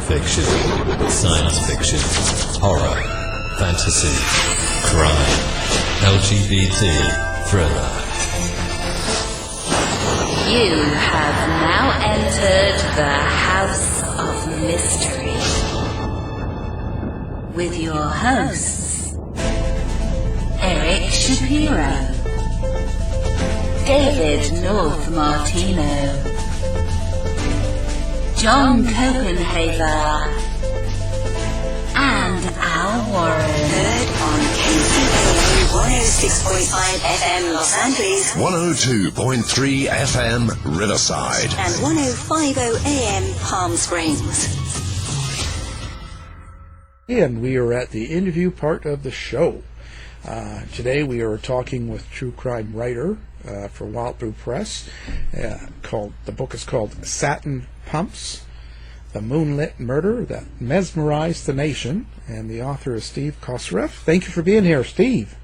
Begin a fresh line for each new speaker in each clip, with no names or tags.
fiction, science fiction, horror, fantasy, crime, LGBT, thriller.
You have now entered the House of Mystery with your hosts, Eric Shapiro, David North Martino, John Copenhaver, and Al Warren.
Heard on KCAA 106.5 FM Los Angeles,
102.3 FM Riverside,
and 105.0 AM Palm Springs.
And we are at the interview part of the show. Today we are talking with true crime writer for Wild Brew Press. The book is called Satin Pumps, The Moonlit Murder That Mesmerized the Nation, and the author is Steve Kosareff. Thank you for being here, Steve.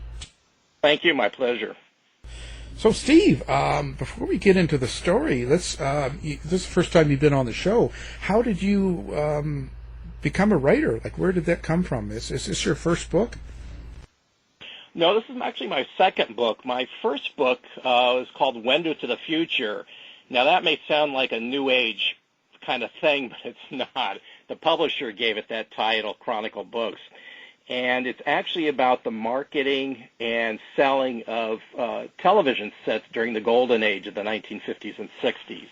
Thank you, my pleasure.
So, Steve, before we get into the story, this is the first time you've been on the show. How did you become a writer? Like, where did that come from? Is this your first book?
No, this is actually my second book. My first book was called Window to the Future. Now, that may sound like a new age kind of thing, but it's not. The publisher gave it that title, Chronicle Books. And it's actually about the marketing and selling of television sets during the golden age of the 1950s and 60s.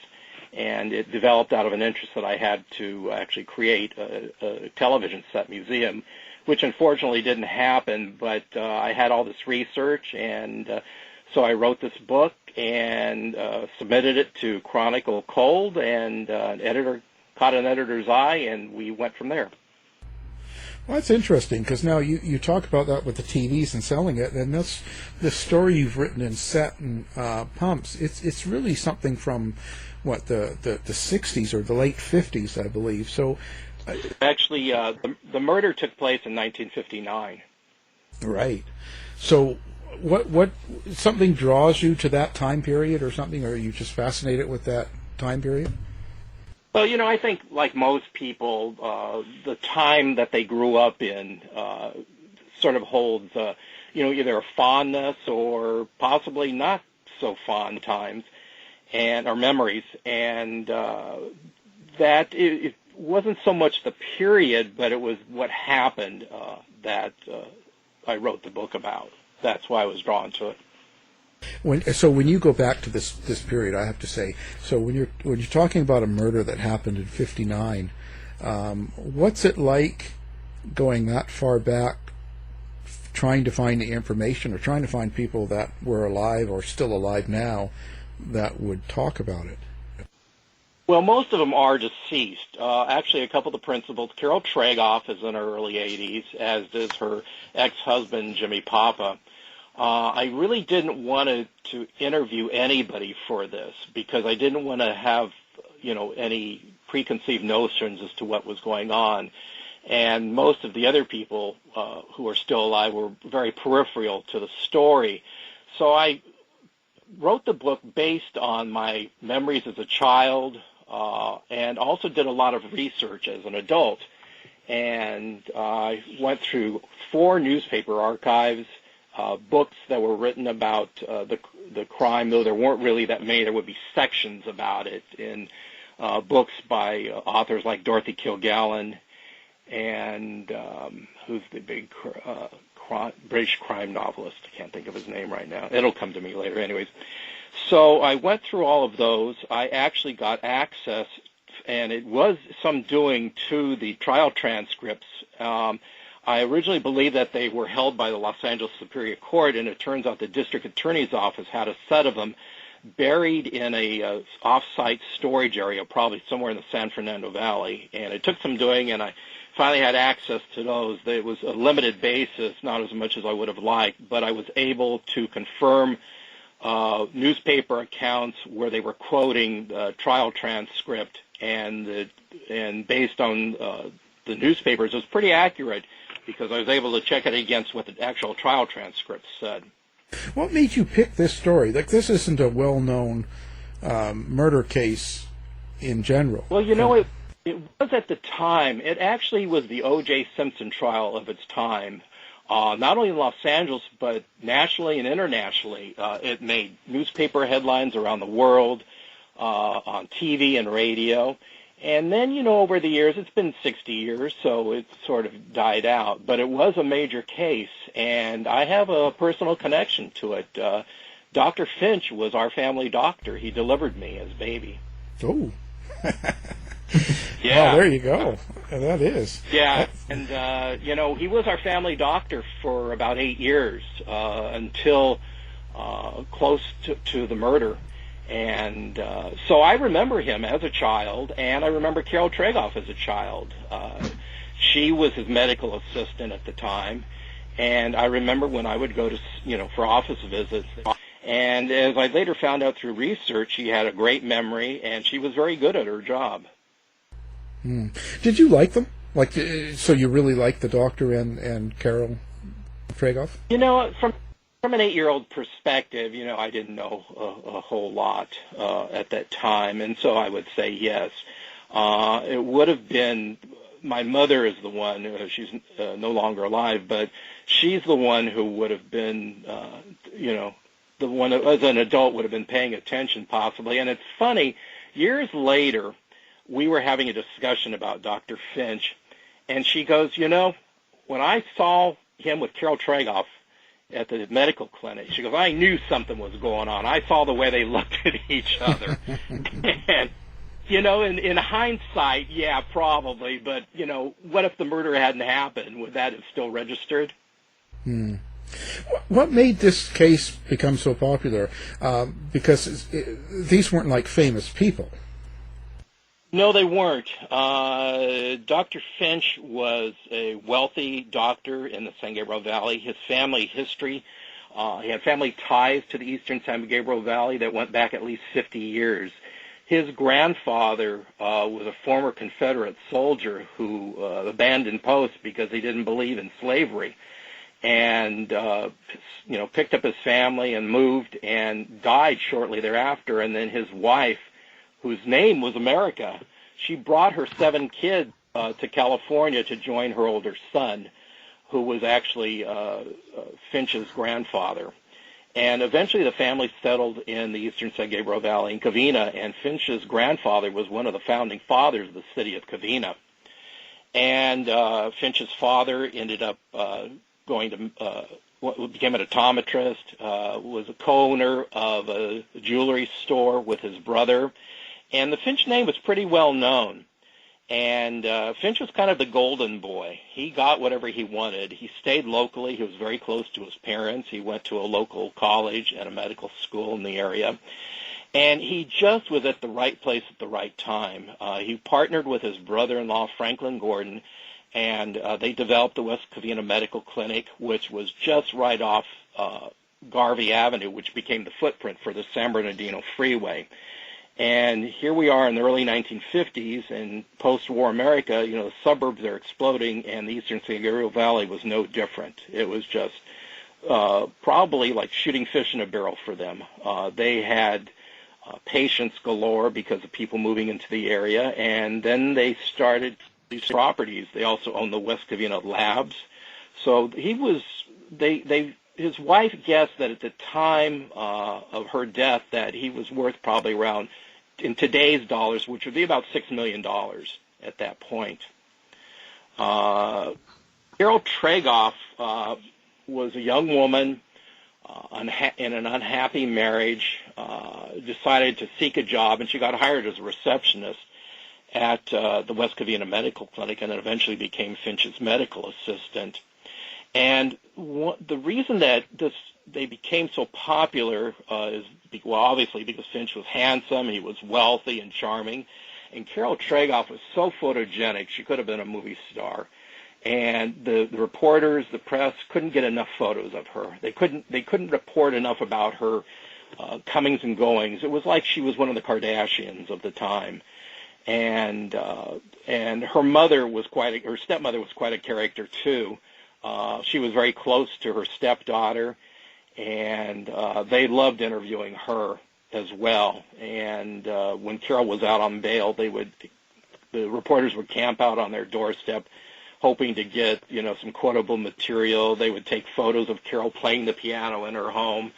And it developed out of an interest that I had to actually create a television set museum, which unfortunately didn't happen, but I had all this research, and so I wrote this book and submitted it to Chronicle Cold, and an editor caught an editor's eye, and we went from there.
Well, that's interesting, because now you talk about that with the TVs and selling it, and that's the story you've written in Satin Pumps. It's really something from, what, the 60s or the late 50s, I believe. So,
actually, the murder took place in 1959.
Right. So, what something draws you to that time period, or something, or are you just fascinated with that time period?
Well, I think like most people, the time that they grew up in sort of holds, either a fondness or possibly not so fond times or memories, and that it wasn't so much the period, but it was what happened that I wrote the book about. That's why I was drawn to it.
When you go back to this period, I have to say, so when you're talking about a murder that happened in '59, what's it like going that far back, trying to find the information or trying to find people that were alive or still alive now that would talk about it?
Well, most of them are deceased. Actually, a couple of the principals, Carole Tregoff is in her early 80s, as does her ex-husband, Jimmy Papa. I really didn't want to interview anybody for this because I didn't want to have, any preconceived notions as to what was going on. And most of the other people who are still alive were very peripheral to the story. So I wrote the book based on my memories as a child, and also did a lot of research as an adult. And I went through 4 newspaper archives, books that were written about the crime, though there weren't really that many. There would be sections about it in books by authors like Dorothy Kilgallen and who's the big British crime novelist. I can't think of his name right now. It'll come to me later anyways. So I went through all of those. I actually got access, and it was some doing to the trial transcripts. I originally believed that they were held by the Los Angeles Superior Court, and it turns out the district attorney's office had a set of them buried in a off-site storage area, probably somewhere in the San Fernando Valley. And it took some doing, and I finally had access to those. It was a limited basis, not as much as I would have liked, but I was able to confirm newspaper accounts where they were quoting the trial transcript, and based on the newspapers, it was pretty accurate because I was able to check it against what the actual trial transcript said.
What made you pick this story? Like, this isn't a well-known murder case in general.
Well, It was at the time. It actually was the O.J. Simpson trial of its time. Not only in Los Angeles, but nationally and internationally. It made newspaper headlines around the world, on TV and radio. And then, over the years, it's been 60 years, so it's sort of died out. But it was a major case, and I have a personal connection to it. Dr. Finch was our family doctor. He delivered me as baby.
Oh.
Yeah.
Oh, there you go. That is.
Yeah, and, he was our family doctor for about 8 years until close to the murder. And so I remember him as a child, and I remember Carole Tregoff as a child. She was his medical assistant at the time, and I remember when I would go to, for office visits. And as I later found out through research, she had a great memory, and she was very good at her job.
Did you like them? So you really liked the doctor and Carole Tregoff?
From an 8-year-old perspective, I didn't know a whole lot at that time, and so I would say yes. It would have been, my mother is the one, she's no longer alive, but she's the one who would have been, the one who, as an adult, would have been paying attention possibly. And it's funny, years later, we were having a discussion about Dr. Finch, and she goes, when I saw him with Carole Tregoff at the medical clinic, she goes, I knew something was going on. I saw the way they looked at each other. And, in hindsight, yeah, probably, but, what if the murder hadn't happened? Would that have still registered?
What made this case become so popular? Because these weren't like famous people.
No, they weren't. Dr. Finch was a wealthy doctor in the San Gabriel Valley. His family history, he had family ties to the eastern San Gabriel Valley that went back at least 50 years. His grandfather was a former Confederate soldier who abandoned post because he didn't believe in slavery, and picked up his family and moved and died shortly thereafter. And then his wife, whose name was America, she brought her 7 kids to California to join her older son, who was actually Finch's grandfather. And eventually the family settled in the eastern San Gabriel Valley in Covina, and Finch's grandfather was one of the founding fathers of the city of Covina. And Finch's father ended up became an optometrist, was a co-owner of a jewelry store with his brother. And the Finch name was pretty well known. And Finch was kind of the golden boy. He got whatever he wanted. He stayed locally. He was very close to his parents. He went to a local college and a medical school in the area. And he just was at the right place at the right time. He partnered with his brother-in-law, Franklin Gordon, and they developed the West Covina Medical Clinic, which was just right off Garvey Avenue, which became the footprint for the San Bernardino Freeway. And here we are in the early 1950s, and post-war America, the suburbs are exploding, and the eastern San Gabriel Valley was no different. It was just probably like shooting fish in a barrel for them. They had patients galore because of people moving into the area, and then they started these properties. They also owned the West Covina Labs. So his wife guessed that at the time of her death that he was worth probably around, in today's dollars, which would be about $6 million at that point. Carole Tregoff was a young woman in an unhappy marriage, decided to seek a job, and she got hired as a receptionist at the West Covina Medical Clinic, and then eventually became Finch's medical assistant. And the reason that they became so popular is, obviously because Finch was handsome, he was wealthy and charming, and Carole Tregoff was so photogenic, she could have been a movie star. And the reporters, the press, couldn't get enough photos of her. They couldn't report enough about her comings and goings. It was like she was one of the Kardashians of the time. And her mother was her stepmother was quite a character too. She was very close to her stepdaughter, and they loved interviewing her as well. And when Carole was out on bail, they would the reporters would camp out on their doorstep, hoping to get, some quotable material. They would take photos of Carole playing the piano in her home.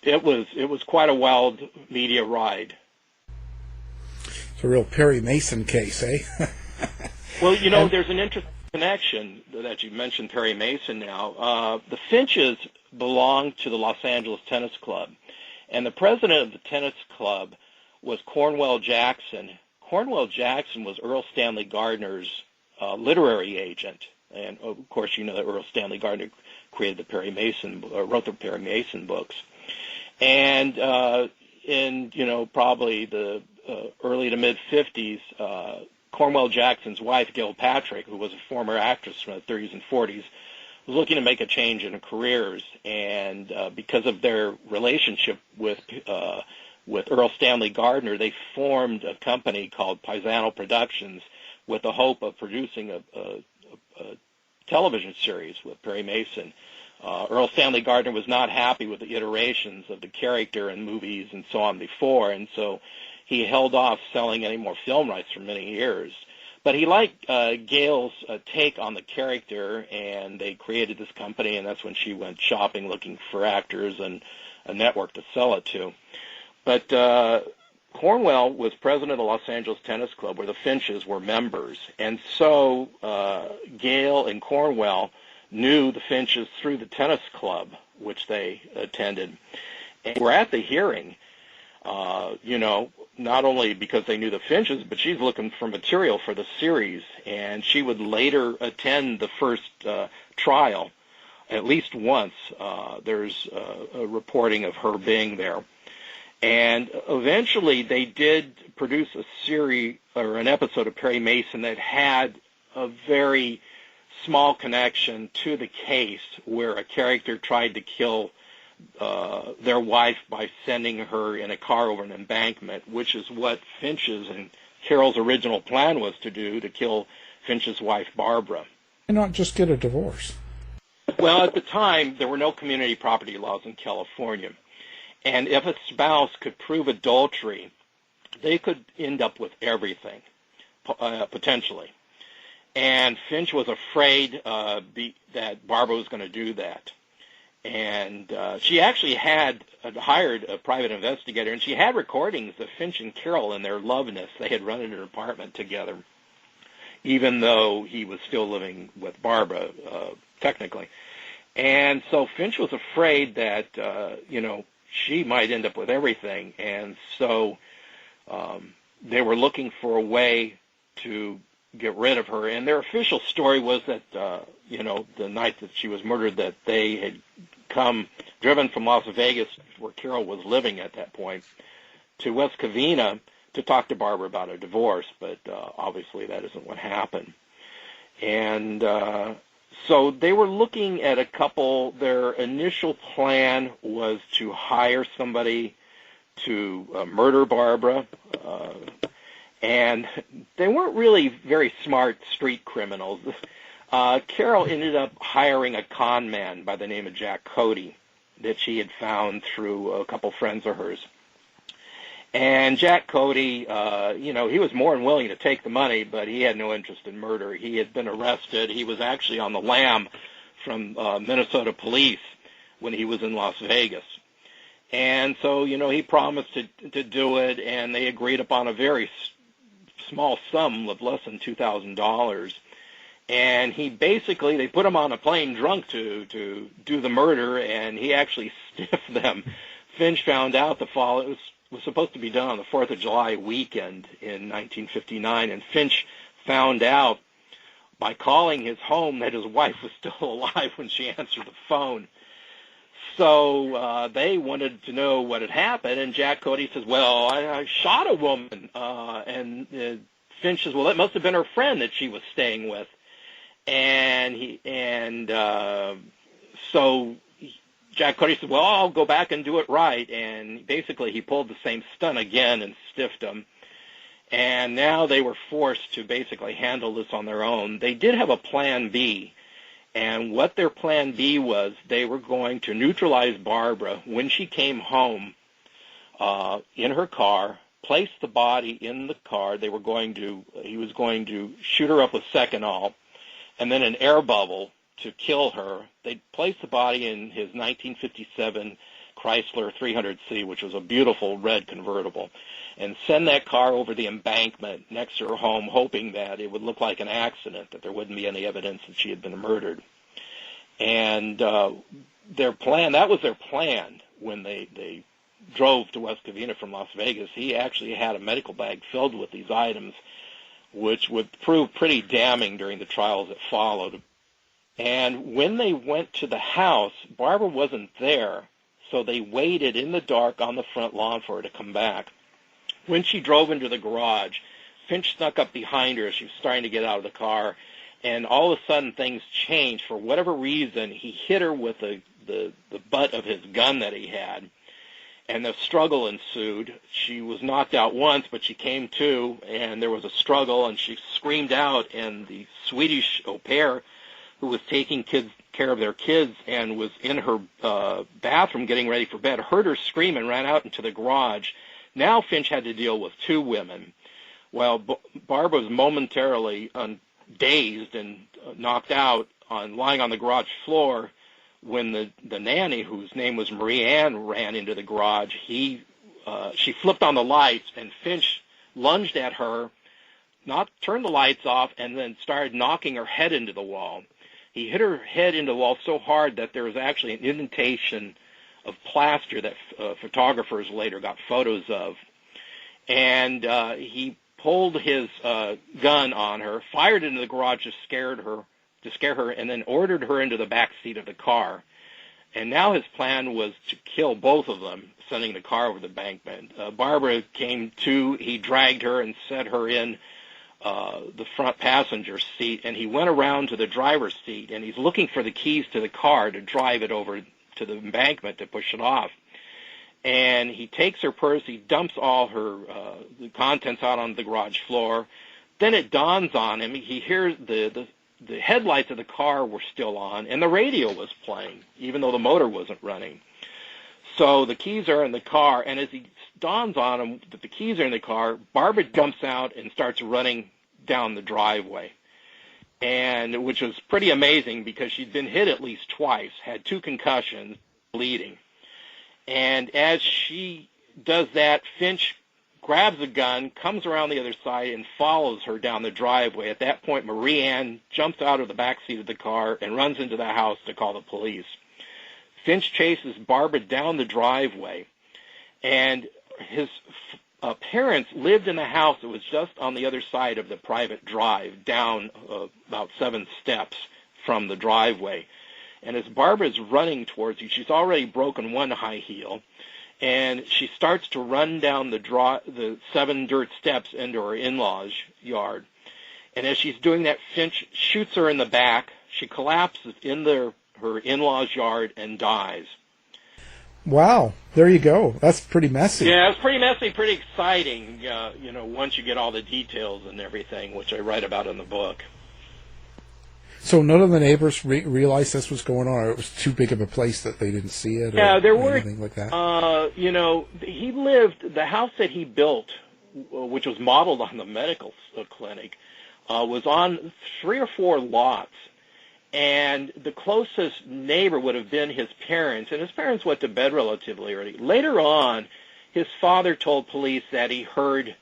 It was quite a wild media ride.
It's a real Perry Mason case, eh?
Well, there's an interesting connection that you mentioned Perry Mason now. The Finches belonged to the Los Angeles Tennis Club, and the president of the tennis club was Cornwell Jackson. Cornwell Jackson was Earl Stanley Gardner's literary agent, and of course, that Earl Stanley Gardner created the Perry Mason, wrote the Perry Mason books, and in probably the early to mid 50s, Cornwell Jackson's wife, Gail Patrick, who was a former actress from the 30s and 40s, was looking to make a change in her careers, and because of their relationship with Earl Stanley Gardner, they formed a company called Paisano Productions with the hope of producing a television series with Perry Mason. Earl Stanley Gardner was not happy with the iterations of the character in movies and so on before, and so he held off selling any more film rights for many years. But he liked Gail's take on the character, and they created this company, and that's when she went shopping looking for actors and a network to sell it to. But Cornwell was president of the Los Angeles Tennis Club, where the Finches were members, and so Gail and Cornwell knew the Finches through the tennis club, which they attended. And we're at the hearing, not only because they knew the Finches, but she's looking for material for the series, and she would later attend the first trial at least once. There's a reporting of her being there. And eventually they did produce a series or an episode of Perry Mason that had a very small connection to the case, where a character tried to kill their wife by sending her in a car over an embankment, which is what Finch's and Carole's original plan was to do, to kill Finch's wife, Barbara.
Why not just get a divorce?
Well, at the time, there were no community property laws in California. And if a spouse could prove adultery, they could end up with everything, potentially. And Finch was afraid that Barbara was going to do that. And she actually had hired a private investigator, and she had recordings of Finch and Carole in their loveness. They had rented an apartment together, even though he was still living with Barbara, technically. And so Finch was afraid that, she might end up with everything. And so they were looking for a way to get rid of her. And their official story was that, the night that she was murdered, that they had driven from Las Vegas, where Carole was living at that point, to West Covina to talk to Barbara about a divorce. But obviously that isn't what happened. And so they were looking at a couple. Their initial plan was to hire somebody to murder Barbara, and they weren't really very smart street criminals. Carole ended up hiring a con man by the name of Jack Cody that she had found through a couple friends of hers. And Jack Cody, he was more than willing to take the money, but he had no interest in murder. He had been arrested. He was actually on the lam from Minnesota police when he was in Las Vegas. And so, he promised to do it, and they agreed upon a very small sum of less than $2,000. And they put him on a plane drunk to do the murder, and he actually stiffed them. Finch found out it was supposed to be done on the 4th of July weekend in 1959, and Finch found out by calling his home that his wife was still alive when she answered the phone. So they wanted to know what had happened, and Jack Cody says, well, I shot a woman. And Finch says, well, that must have been her friend that she was staying with. So Jack Cody said, well, I'll go back and do it right. And basically he pulled the same stunt again and stiffed him. And now they were forced to basically handle this on their own. They did have a plan B. And what their plan B was, they were going to neutralize Barbara when she came home in her car, placed the body in the car. He was going to shoot her up with Seconal and then an air bubble to kill her. They placed the body in his 1957 Chrysler 300C, which was a beautiful red convertible, and send that car over the embankment next to her home, hoping that it would look like an accident, that there wouldn't be any evidence that she had been murdered. And that was their plan when they drove to West Covina from Las Vegas. He actually had a medical bag filled with these items, which would prove pretty damning during the trials that followed. And when they went to the house, Barbara wasn't there, so they waited in the dark on the front lawn for her to come back. When she drove into the garage, Finch snuck up behind her as she was starting to get out of the car, and all of a sudden things changed. For whatever reason, he hit her with the butt of his gun that he had, and the struggle ensued. She was knocked out once, but she came to, and there was a struggle, and she screamed out, and the Swedish au pair, who was taking care of their kids and was in her bathroom getting ready for bed, heard her scream and ran out into the garage. Now Finch had to deal with two women. While Barbara was momentarily dazed and knocked out, lying on the garage floor, when the nanny, whose name was Marie Ann, ran into the garage, she flipped on the lights, and Finch lunged at her, turned the lights off, and then started knocking her head into the wall. He hit her head into the wall so hard that there was actually an indentation of plaster that photographers later got photos of. And he pulled his gun on her, fired into the garage to scare her, and then ordered her into the back seat of the car. And now his plan was to kill both of them, sending the car over the embankment. Barbara came to. He dragged her and set her in the front passenger seat, and he went around to the driver's seat, and he's looking for the keys to the car to drive it over to the embankment to push it off. And he takes her purse, he dumps all her the contents out on the garage floor. Then it dawns on him, he hears the headlights of the car were still on, and the radio was playing, even though the motor wasn't running. So the keys are in the car, and as he dawns on him that the keys are in the car, Barbara jumps out and starts running down the driveway, and which was pretty amazing because she'd been hit at least twice, had 2 concussions, bleeding. And as she does that, Finch grabs a gun, comes around the other side, and follows her down the driveway. At that point, Marie Ann jumps out of the back seat of the car and runs into the house to call the police. Finch chases Barbara down the driveway, and his parents lived in a house that was just on the other side of the private drive, down about 7 steps from the driveway. And as Barbara's running towards you, she's already broken one high heel, and she starts to run down the 7 dirt steps into her in-laws' yard. And as she's doing that, Finch shoots her in the back. She collapses in her in-laws' yard and dies.
Wow, there you go. That's pretty messy.
Yeah, it's pretty messy, pretty exciting, once you get all the details and everything, which I write about in the book.
So none of the neighbors realized this was going on, or it was too big of a place that they didn't see it, or
there were
anything like that?
He lived, the house that he built, which was modeled on the medical clinic, was on 3 or 4 lots. And the closest neighbor would have been his parents, and his parents went to bed relatively early. Later on, his father told police that he heard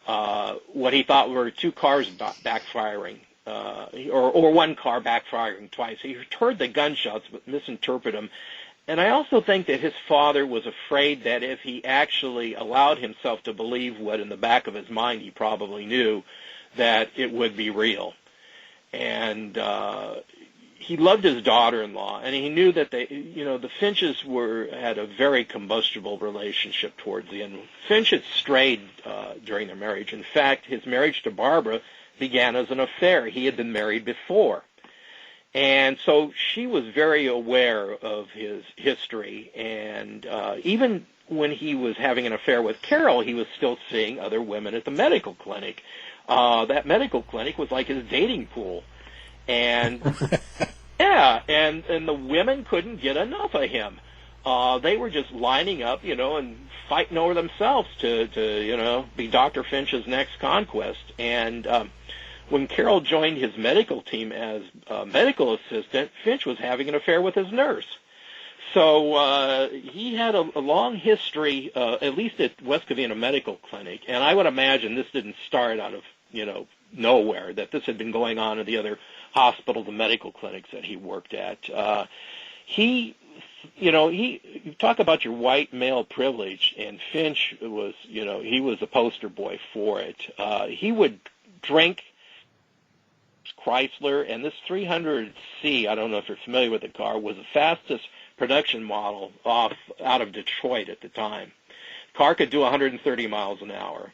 what he thought were 2 cars backfiring, or 1 car backfiring twice. He heard the gunshots but misinterpreted them. And I also think that his father was afraid that if he actually allowed himself to believe what in the back of his mind he probably knew, that it would be real. And he loved his daughter-in-law, and he knew that the Finches had a very combustible relationship towards the end. Finch had strayed during their marriage. In fact, his marriage to Barbara began as an affair. He had been married before. And so she was very aware of his history, and even when he was having an affair with Carole, he was still seeing other women at the medical clinic. That medical clinic was like his dating pool. And yeah, and the women couldn't get enough of him. they were just lining up, and fighting over themselves to be Dr. Finch's next conquest. And when Carole joined his medical team as a medical assistant, Finch was having an affair with his nurse. So he had a long history, at least at West Covina Medical Clinic, and I would imagine this didn't start out of, nowhere, that this had been going on in the other hospitals and medical clinics that he worked at. You talk about your white male privilege, and Finch was, he was a poster boy for it. He would drink Chrysler, and this 300C, I don't know if you're familiar with the car, was the fastest production model out of Detroit at the time. The car could do 130 miles an hour.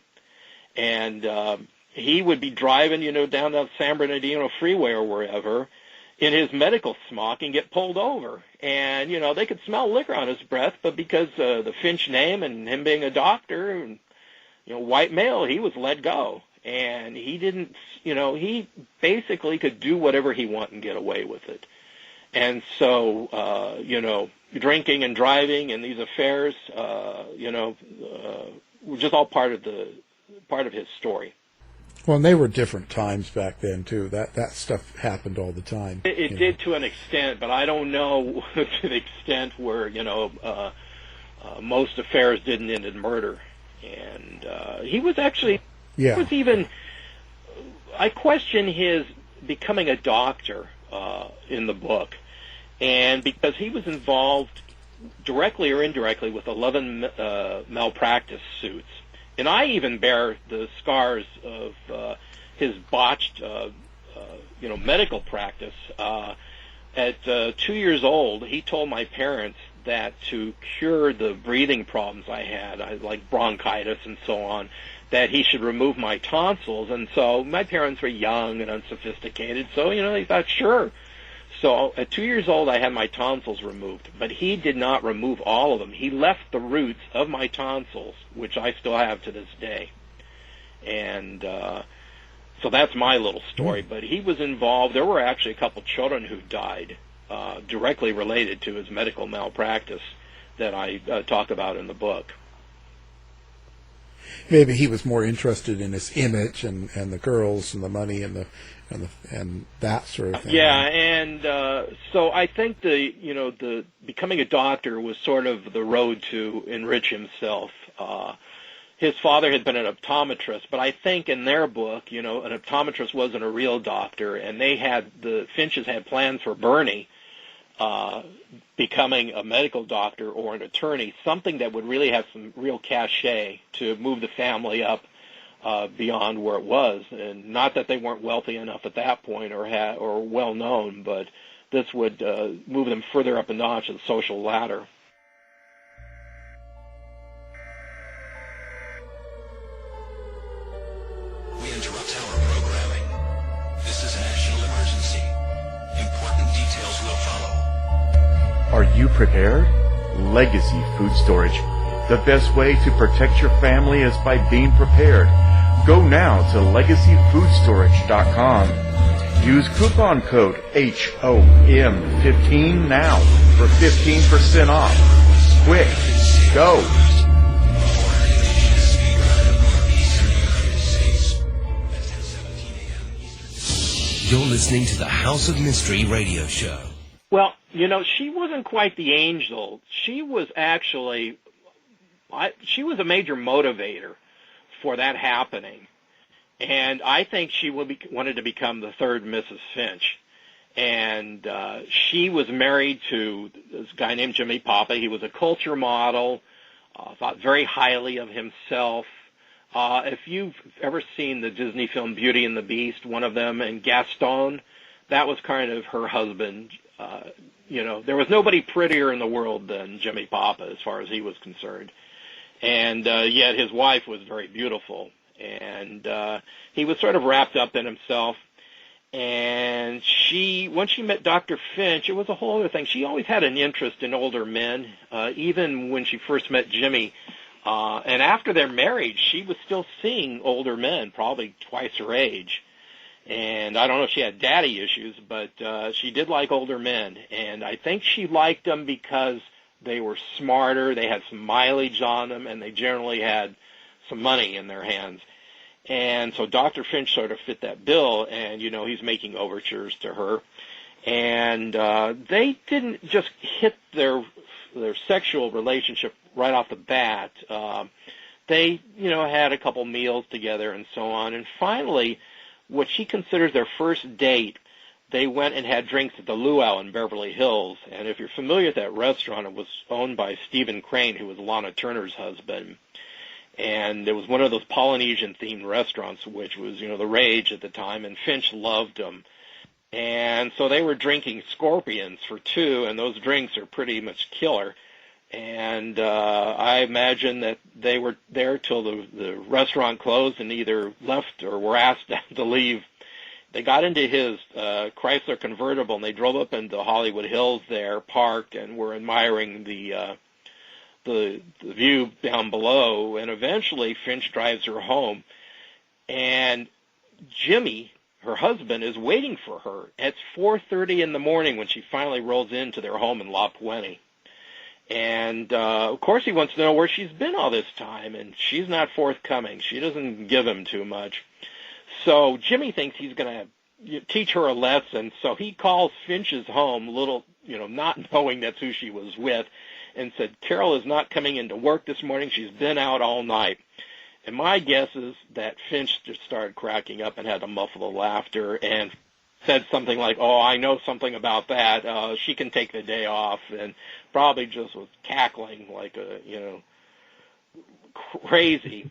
And he would be driving, down the San Bernardino freeway or wherever in his medical smock and get pulled over. And, they could smell liquor on his breath, but because the Finch name and him being a doctor and, white male, he was let go. And he didn't, he basically could do whatever he wanted and get away with it. And so, drinking and driving and these affairs, were just all part of his story.
Well, and they were different times back then too. That stuff happened all the time.
It did to an extent, but I don't know to the extent where most affairs didn't end in murder. And he was actually,
yeah.
He was even. I question his becoming a doctor in the book, and because he was involved directly or indirectly with 11 malpractice suits. And I even bear the scars of his botched, medical practice. At 2 years old, he told my parents that to cure the breathing problems I had, like bronchitis and so on, that he should remove my tonsils. And so my parents were young and unsophisticated, so, they thought, sure. So at 2 years old, I had my tonsils removed, but he did not remove all of them. He left the roots of my tonsils, which I still have to this day. And so that's my little story. But he was involved. There were actually a couple children who died directly related to his medical malpractice that I talk about in the book.
Maybe he was more interested in his image and the girls and the money and that sort of thing.
Yeah, and so I think the becoming a doctor was sort of the road to enrich himself. His father had been an optometrist, but I think in their book, an optometrist wasn't a real doctor, and the Finches had plans for Bernie becoming a medical doctor or an attorney, something that would really have some real cachet to move the family up beyond where it was. And not that they weren't wealthy enough at that point or well known, but this would move them further up a notch of the social ladder.
We interrupt our programming. This is a national emergency. Important details will follow.
Are you prepared? Legacy Food Storage. The best way to protect your family is by being prepared. Go now to legacyfoodstorage.com. Use coupon code HOM15 now for 15% off. Quick, go!
You're listening to the House of Mystery radio show.
Well, she wasn't quite the angel. She was actually, she was a major motivator for that happening. And I think she wanted to become the third Mrs. Finch. And she was married to this guy named Jimmy Papa. He was a culture model, thought very highly of himself. If you've ever seen the Disney film Beauty and the Beast, one of them, and Gaston, that was kind of her husband. There was nobody prettier in the world than Jimmy Papa as far as he was concerned. And yet his wife was very beautiful. And he was sort of wrapped up in himself. And once she met Dr. Finch, it was a whole other thing. She always had an interest in older men, even when she first met Jimmy. And after they're married, she was still seeing older men, probably twice her age. And I don't know if she had daddy issues, but she did like older men. And I think she liked them because They were smarter, they had some mileage on them, and they generally had some money in their hands. And so Dr. Finch sort of fit that bill, and, he's making overtures to her. And they didn't just hit their sexual relationship right off the bat. They, had a couple meals together and so on. And finally, what she considers their first date, they went and had drinks at the Luau in Beverly Hills. And if you're familiar with that restaurant, it was owned by Stephen Crane, who was Lana Turner's husband. And it was one of those Polynesian-themed restaurants, which was, the rage at the time, and Finch loved them. And so they were drinking Scorpions for two, and those drinks are pretty much killer. And I imagine that they were there till the restaurant closed and either left or were asked to leave. They got into his Chrysler convertible, and they drove up into Hollywood Hills there, parked, and were admiring the view down below. And eventually Finch drives her home, and Jimmy, her husband, is waiting for her. It's 4:30 in the morning when she finally rolls into their home in La Puente. And, of course, he wants to know where she's been all this time, and she's not forthcoming. She doesn't give him too much. So Jimmy thinks he's going to teach her a lesson, so he calls Finch's home, not knowing that's who she was with, and said, Carole is not coming into work this morning. She's been out all night. And my guess is that Finch just started cracking up and had to muffle the laughter and said something like, oh, I know something about that. She can take the day off, and probably just was cackling like crazy.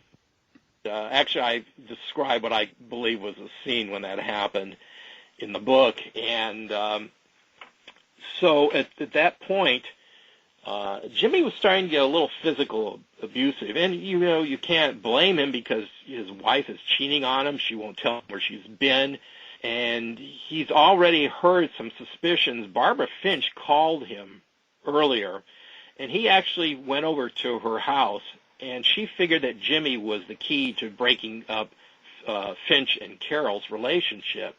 Actually, I describe what I believe was the scene when that happened in the book. And so at that point, Jimmy was starting to get a little physical abusive. And, you can't blame him because his wife is cheating on him. She won't tell him where she's been. And he's already heard some suspicions. Barbara Finch called him earlier, and he actually went over to her house, and she figured that Jimmy was the key to breaking up Finch and Carole's relationship.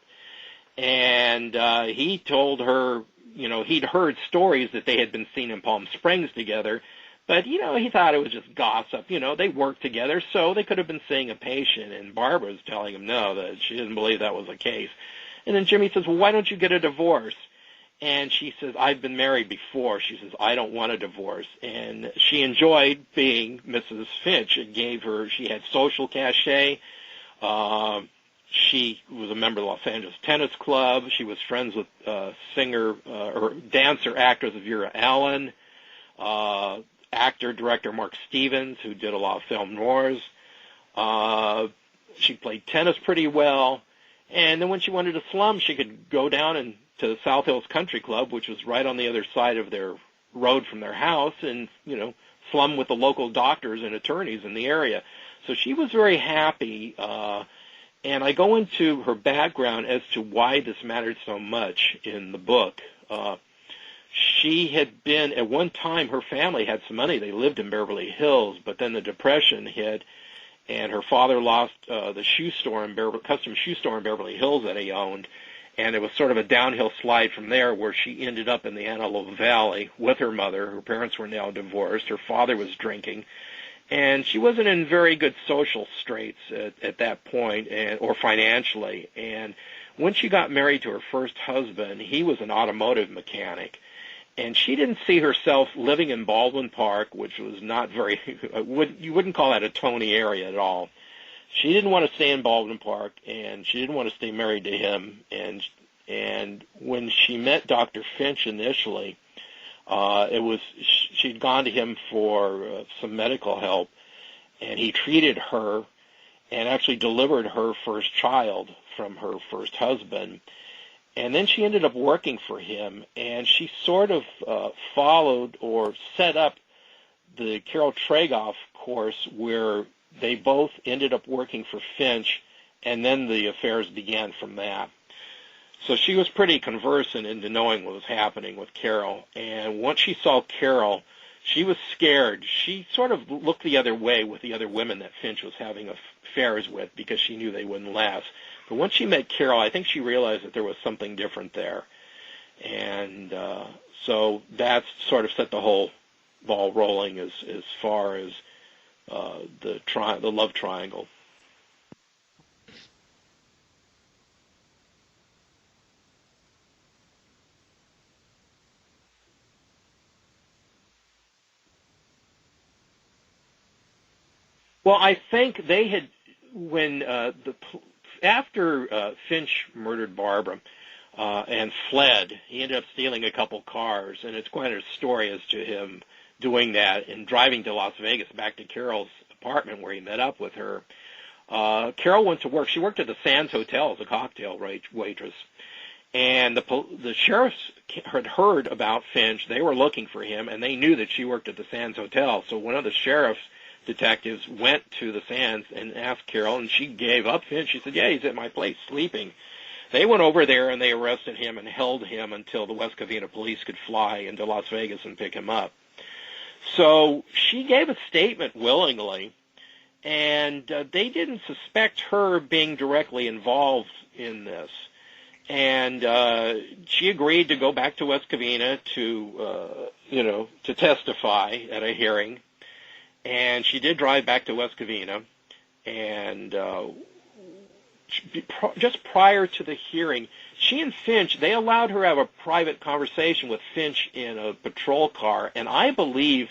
And he told her, he'd heard stories that they had been seen in Palm Springs together, but, he thought it was just gossip. They worked together, so they could have been seeing a patient, and Barbara was telling him no, that she didn't believe that was the case. And then Jimmy says, well, why don't you get a divorce? And she says, I've been married before. She says, I don't want a divorce. And she enjoyed being Mrs. Finch. It gave her, she had social cachet. She was a member of the Los Angeles Tennis Club. She was friends with singer or dancer actress Vera Allen, actor, director Mark Stevens, who did a lot of film noirs. She played tennis pretty well. And then when she wanted to slum, she could go down and to the South Hills Country Club, which was right on the other side of their road from their house, and, slum with the local doctors and attorneys in the area. So she was very happy. And I go into her background as to why this mattered so much in the book. She had been, at one time, her family had some money. They lived in Beverly Hills, but then the Depression hit, and her father lost the custom shoe store in Beverly Hills that he owned, and it was sort of a downhill slide from there where she ended up in the Antelope Valley with her mother. Her parents were now divorced. Her father was drinking, and she wasn't in very good social straits at that point, or financially. And when she got married to her first husband, he was an automotive mechanic. And she didn't see herself living in Baldwin Park, which was not very, you wouldn't call that a Tony area at all. She didn't want to stay in Baldwin Park, and she didn't want to stay married to him. And when she met Dr. Finch initially, she'd gone to him for some medical help, and he treated her and actually delivered her first child from her first husband. And then she ended up working for him, and she sort of followed or set up the Carole Tregoff course where they both ended up working for Finch, and then the affairs began from that. So she was pretty conversant into knowing what was happening with Carole. And once she saw Carole, she was scared. She sort of looked the other way with the other women that Finch was having affairs with because she knew they wouldn't last. But once she met Carole, I think she realized that there was something different there. And so that sort of set the whole ball rolling as far as the love triangle. Well, I think they had, when after Finch murdered Barbara and fled, he ended up stealing a couple cars, and it's quite a story as to him doing that and driving to Las Vegas back to Carole's apartment where he met up with her. Carole went to work. She worked at the Sands Hotel as a cocktail waitress, and the sheriffs had heard about Finch. They were looking for him, and they knew that she worked at the Sands Hotel. So one of the sheriff's detectives went to the Sands and asked Carole, and she gave up Finch. She said, yeah, he's at my place sleeping. They went over there, and they arrested him and held him until the West Covina police could fly into Las Vegas and pick him up. So she gave a statement willingly, and they didn't suspect her being directly involved in this. And she agreed to go back to West Covina to testify at a hearing. And she did drive back to West Covina, and just prior to the hearing, she and Finch, they allowed her to have a private conversation with Finch in a patrol car, and I believe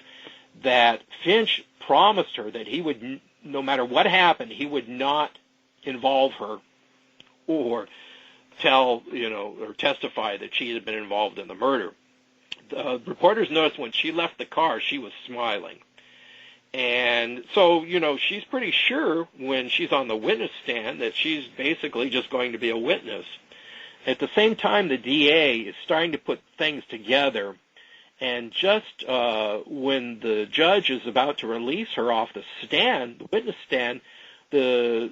that Finch promised her that he would, no matter what happened, he would not involve her or or testify that she had been involved in the murder. The reporters noticed when she left the car, she was smiling. And so, she's pretty sure when she's on the witness stand that she's basically just going to be a witness. At the same time, the DA is starting to put things together, and just when the judge is about to release her off the stand, the witness stand, the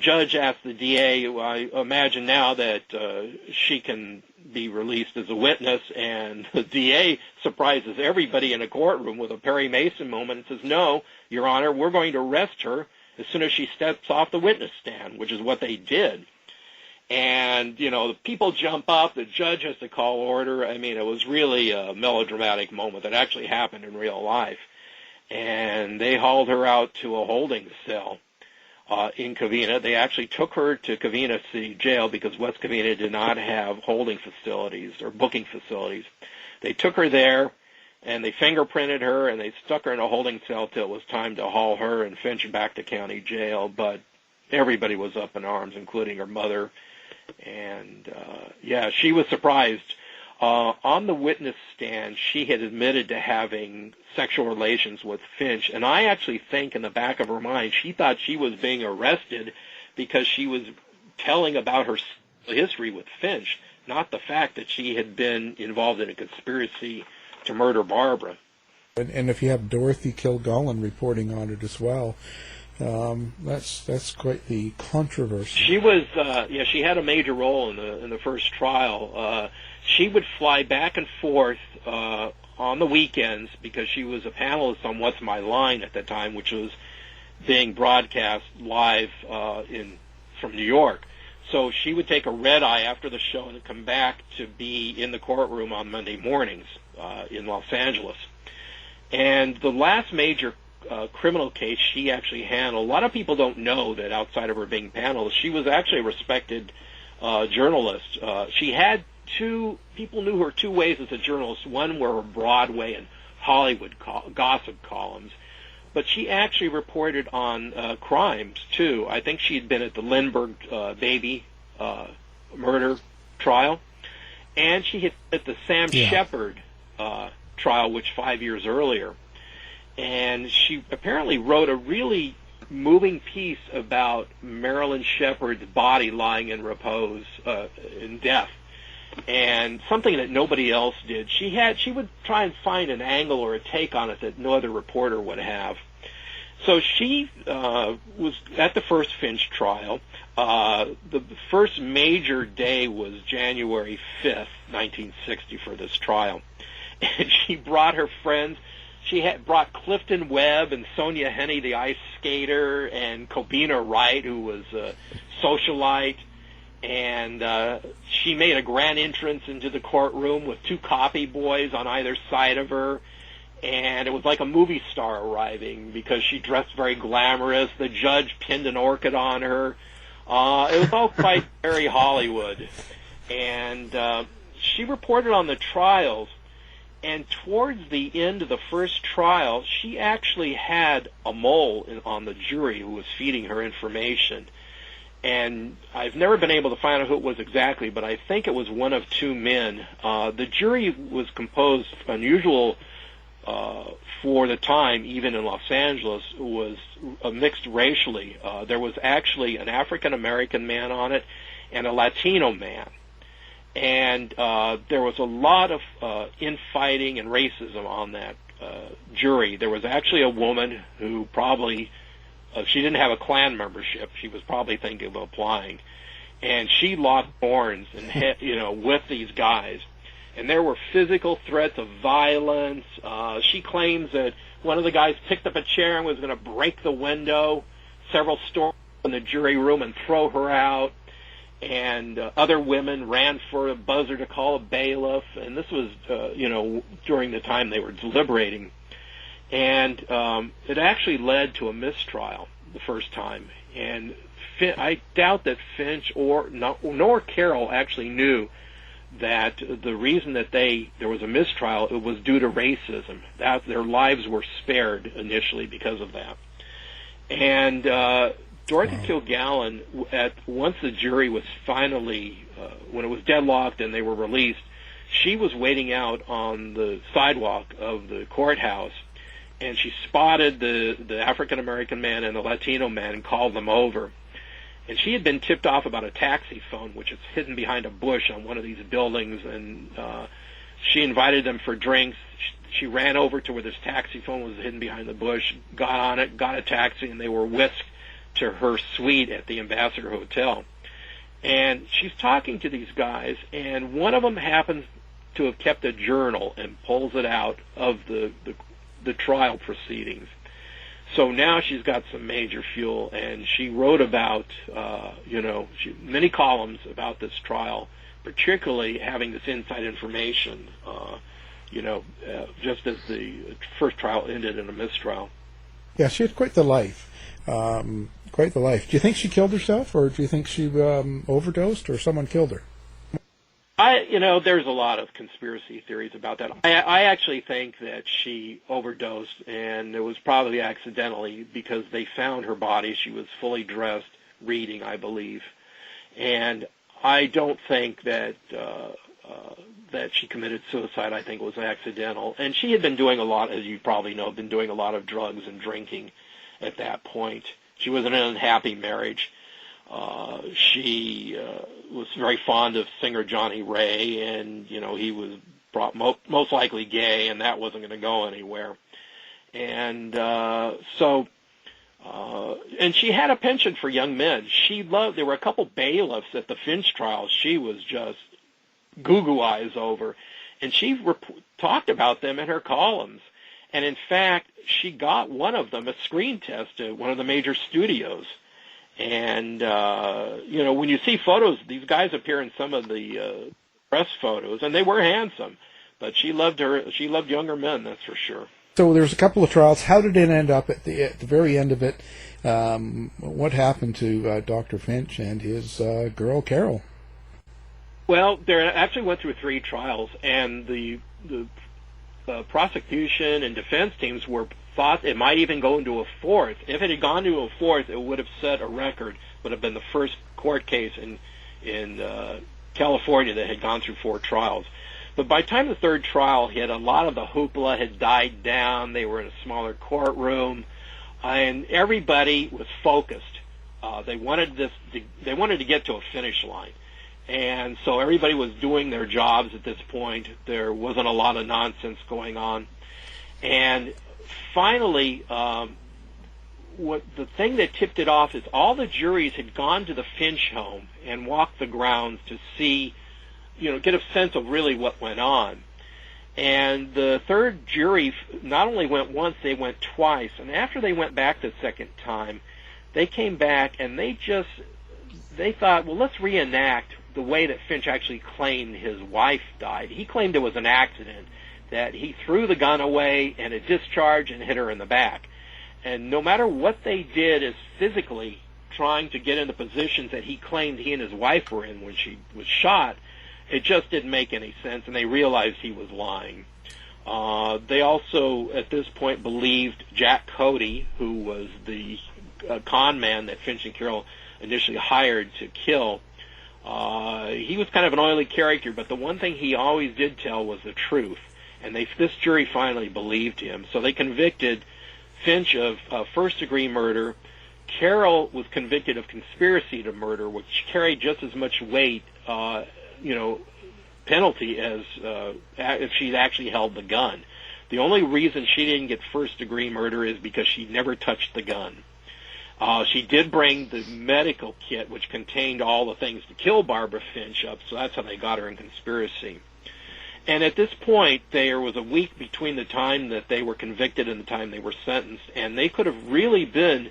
judge asked the DA, I imagine now that she can be released as a witness, and the DA surprises everybody in a courtroom with a Perry Mason moment and says, no, Your Honor, we're going to arrest her as soon as she steps off the witness stand, which is what they did. And, the people jump up, the judge has to call order. I mean, it was really a melodramatic moment that actually happened in real life. And they hauled her out to a holding cell in Covina. They actually took her to Covina City Jail because West Covina did not have holding facilities or booking facilities. They took her there, and they fingerprinted her, and they stuck her in a holding cell till it was time to haul her and Finch back to county jail. But everybody was up in arms, including her mother. And, she was surprised. On the witness stand, she had admitted to having sexual relations with Finch, and I actually think in the back of her mind she thought she was being arrested because she was telling about her history with Finch, not the fact that she had been involved in a conspiracy to murder Barbara.
And if you have Dorothy Kilgallen reporting on it as well, that's quite the controversy.
She was, she had a major role in the first trial. She would fly back and forth on the weekends because she was a panelist on What's My Line at the time, which was being broadcast live from New York. So she would take a red eye after the show and come back to be in the courtroom on Monday mornings in Los Angeles. And the last major criminal case she actually handled, a lot of people don't know that outside of her being panelist, she was actually a respected journalist. She had people knew her two ways as a journalist. One were her Broadway and Hollywood gossip columns, but she actually reported on crimes too. I think she had been at the Lindbergh baby murder trial, and she had been at the Sam Shepard trial, which 5 years earlier. And she apparently wrote a really moving piece about Marilyn Shepard's body lying in repose in death, and something that nobody else did. She would try and find an angle or a take on it that no other reporter would have. So she was at the first Finch trial. The first major day was January 5th, 1960 for this trial. And she brought her friends. She had brought Clifton Webb and Sonia Henney, the ice skater, and Cobina Wright, who was a socialite. And she made a grand entrance into the courtroom with two copy boys on either side of her. and it was like a movie star arriving because she dressed very glamorous. The judge pinned an orchid on her. It was all quite very Hollywood. And she reported on the trials, and towards the end of the first trial, she actually had a mole on the jury who was feeding her information. And I've never been able to find out who it was exactly, but I think it was one of two men. The jury was composed, unusual for the time, even in Los Angeles, was mixed racially. There was actually an African-American man on it and a Latino man. And there was a lot of infighting and racism on that jury. There was actually a woman who probably, she didn't have a Klan membership. She was probably thinking of applying. And she locked horns and with these guys. And there were physical threats of violence. She claims that one of the guys picked up a chair and was going to break the window, several stormed in the jury room and throw her out. And other women ran for a buzzer to call a bailiff. And this was, during the time they were deliberating. And it actually led to a mistrial the first time. And I doubt that Finch nor Carole actually knew that the reason that there was a mistrial, it was due to racism. That their lives were spared initially because of that. And Dorothy Kilgallen, once the jury was finally, when it was deadlocked and they were released, she was waiting out on the sidewalk of the courthouse, and she spotted the African-American man and the Latino man and called them over. And she had been tipped off about a taxi phone, which is hidden behind a bush on one of these buildings, and she invited them for drinks. She ran over to where this taxi phone was hidden behind the bush, got on it, got a taxi, and they were whisked to her suite at the Ambassador Hotel. And she's talking to these guys, and one of them happens to have kept a journal and pulls it out of the trial proceedings. So now she's got some major fuel, and she wrote about, many columns about this trial, particularly having this inside information, just as the first trial ended in a mistrial.
Yeah, she had quite the life. Quite the life. Do you think she killed herself, or do you think she overdosed, or someone killed her?
There's a lot of conspiracy theories about that. I actually think that she overdosed, and it was probably accidentally because they found her body. She was fully dressed, reading, I believe. And I don't think that that she committed suicide. I think it was accidental. And she had been doing a lot, as you probably know, been doing a lot of drugs and drinking at that point. She was in an unhappy marriage. She was very fond of singer Johnny Ray, and he was most likely gay, and that wasn't going to go anywhere. And and she had a penchant for young men. There were a couple bailiffs at the Finch trial she was just goo-goo eyes over, and she talked about them in her columns. And in fact, she got one of them a screen test at one of the major studios. And, when you see photos, these guys appear in some of the press photos, and they were handsome. But she loved younger men, that's for sure.
So there's a couple of trials. How did it end up at the very end of it? What happened to Dr. Finch and his girl, Carole?
Well, they actually went through 3 trials, and the prosecution and defense teams thought it might even go into a 4th. If it had gone to a 4th, it would have set a record. Would have been the first court case in California that had gone through 4 trials. But by the time the 3rd trial hit, a lot of the hoopla had died down. They were in a smaller courtroom, and everybody was focused. They wanted to get to a finish line. And so everybody was doing their jobs at this point. There wasn't a lot of nonsense going on. And finally, what the thing that tipped it off is all the juries had gone to the Finch home and walked the grounds to see, get a sense of really what went on. And the 3rd jury not only went once, they went twice. And after they went back the 2nd time, they came back and they thought, well, let's reenact the way that Finch actually claimed his wife died. He claimed it was an accident, that he threw the gun away and it discharged and hit her in the back. And no matter what they did as physically trying to get in the positions that he claimed he and his wife were in when she was shot, it just didn't make any sense, and they realized he was lying. They also, at this point, believed Jack Cody, who was the con man that Finch and Carole initially hired to kill. He was kind of an oily character, but the one thing he always did tell was the truth, and this jury finally believed him. So they convicted Finch of first-degree murder. Carole was convicted of conspiracy to murder, which carried just as much weight, penalty as if she'd actually held the gun. The only reason she didn't get first-degree murder is because she never touched the gun. She did bring the medical kit, which contained all the things to kill Barbara Finch up, so that's how they got her in conspiracy. And at this point, there was a week between the time that they were convicted and the time they were sentenced, and they could have really been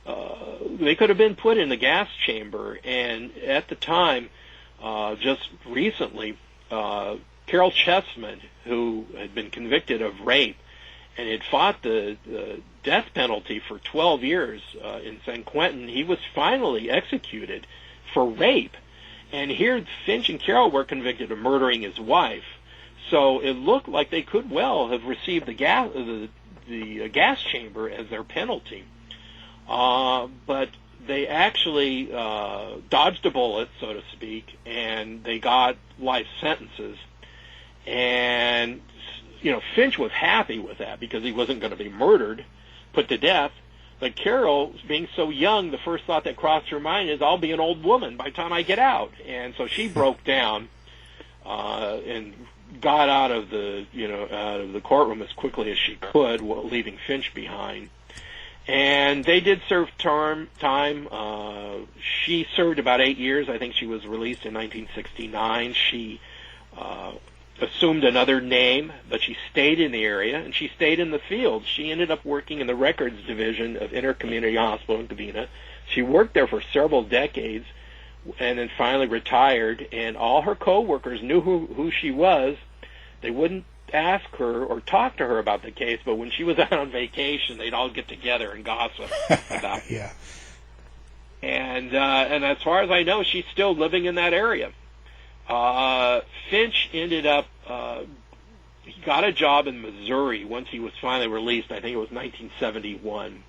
put in the gas chamber. And at the time, just recently, Carol Chessman, who had been convicted of rape and had fought the death penalty for 12 years in San Quentin, he was finally executed for rape. And here Finch and Carole were convicted of murdering his wife. So it looked like they could well have received the gas chamber as their penalty. But they actually dodged a bullet, so to speak, and they got life sentences. And, Finch was happy with that because he wasn't going to be murdered, put to death. But Carole, being so young, the first thought that crossed her mind is, I'll be an old woman by the time I get out. And so she broke down and got out of the courtroom as quickly as she could, leaving Finch behind. And they did serve time. She served about 8 years. I think she was released in 1969. She assumed another name, but she stayed in the area, and she stayed in the field. She ended up working in the records division of Intercommunity Hospital in Covina. She worked there for several decades and then finally retired, and all her co-workers knew who she was. They wouldn't ask her or talk to her about the case, but when she was out on vacation, they'd all get together and gossip about it.
Yeah.
And as far as I know, she's still living in that area. Finch ended up, he got a job in Missouri once he was finally released. I think it was 1971.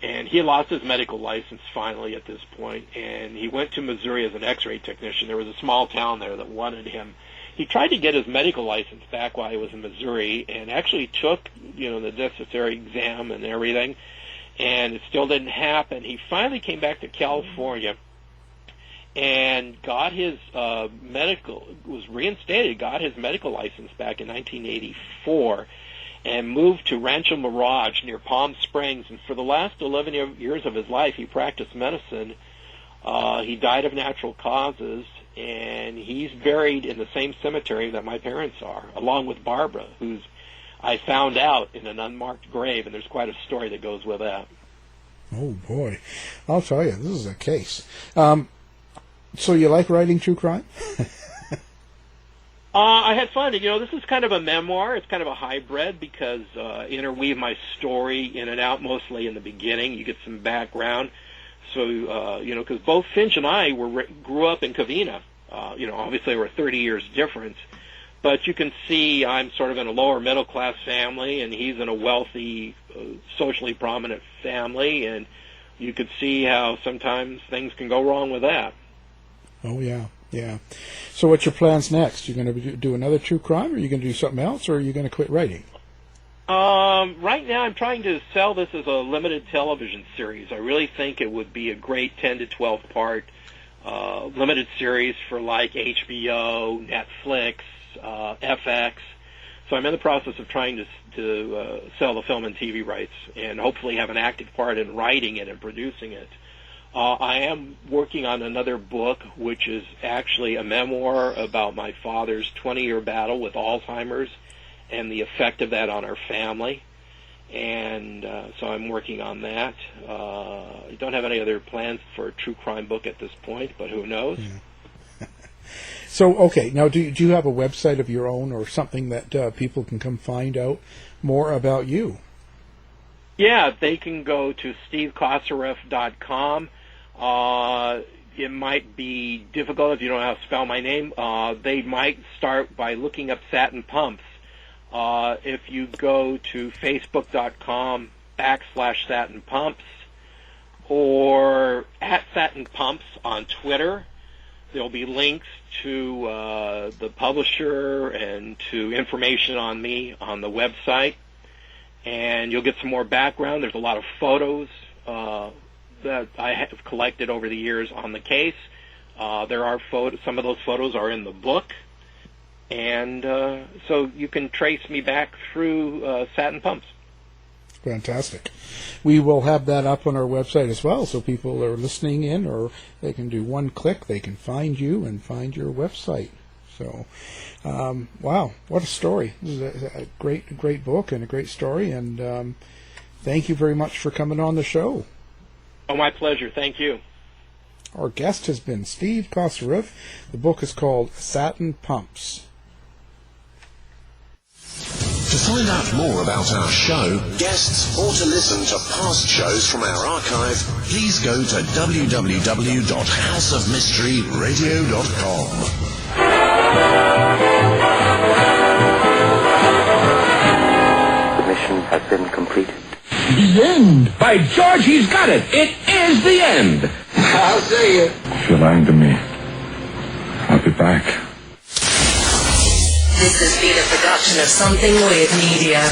And he lost his medical license finally at this point, and he went to Missouri as an x-ray technician. There was a small town there that wanted him. He tried to get his medical license back while he was in Missouri and actually took, the necessary exam and everything, and it still didn't happen. He finally came back to California and got his was reinstated, got his medical license back in 1984, and moved to Rancho Mirage near Palm Springs. And for the last 11 years of his life, he practiced medicine. He died of natural causes, and he's buried in the same cemetery that my parents are, along with Barbara, who's, I found out, in an unmarked grave, and there's quite a story that goes with that.
Oh, boy. I'll tell you, this is a case. So you like writing true crime?
I had fun. This is kind of a memoir. It's kind of a hybrid because interweave my story in and out, mostly in the beginning. You get some background. So, because both Finch and I grew up in Covina. Obviously we're 30 years difference. But you can see I'm sort of in a lower middle-class family, and he's in a wealthy, socially prominent family. And you could see how sometimes things can go wrong with that.
Oh, yeah. Yeah. So what's your plans next? You're going to do another true crime, or are you going to do something else, or are you going to quit writing?
Right now I'm trying to sell this as a limited television series. I really think it would be a great 10 to 12 part limited series for like HBO, Netflix, FX. So I'm in the process of trying to sell the film and TV rights and hopefully have an active part in writing it and producing it. I am working on another book, which is actually a memoir about my father's 20-year battle with Alzheimer's and the effect of that on our family. And so I'm working on that. I don't have any other plans for a true crime book at this point, but who knows?
Yeah. So, okay, now do you have a website of your own or something that people can come find out more about you?
Yeah, they can go to stevekosareff.com. It might be difficult if you don't know how to spell my name. They might start by looking up Satin Pumps. If you go to facebook.com/Satin Pumps or @Satin Pumps on Twitter, there'll be links to the publisher and to information on me on the website. And you'll get some more background. There's a lot of photos that I have collected over the years on the case. There are photos. Some of those photos are in the book. And so you can trace me back through Satin Pumps.
Fantastic. We will have that up on our website as well, so people are listening in, or they can do one click, they can find you and find your website. So, wow, what a story. This is a great book and a great story, and thank you very much for coming on the show.
Oh, my pleasure. Thank you.
Our guest has been Steve Kosareff. The book is called Satin Pumps.
To find out more about our show, guests, or to listen to past shows from our archive, please go to www.houseofmysteryradio.com.
The mission has been completed.
The end! By George, he's got it! It is the end!
I'll see you.
If you're lying to me, I'll be back.
This has been a production of Something Weird Media.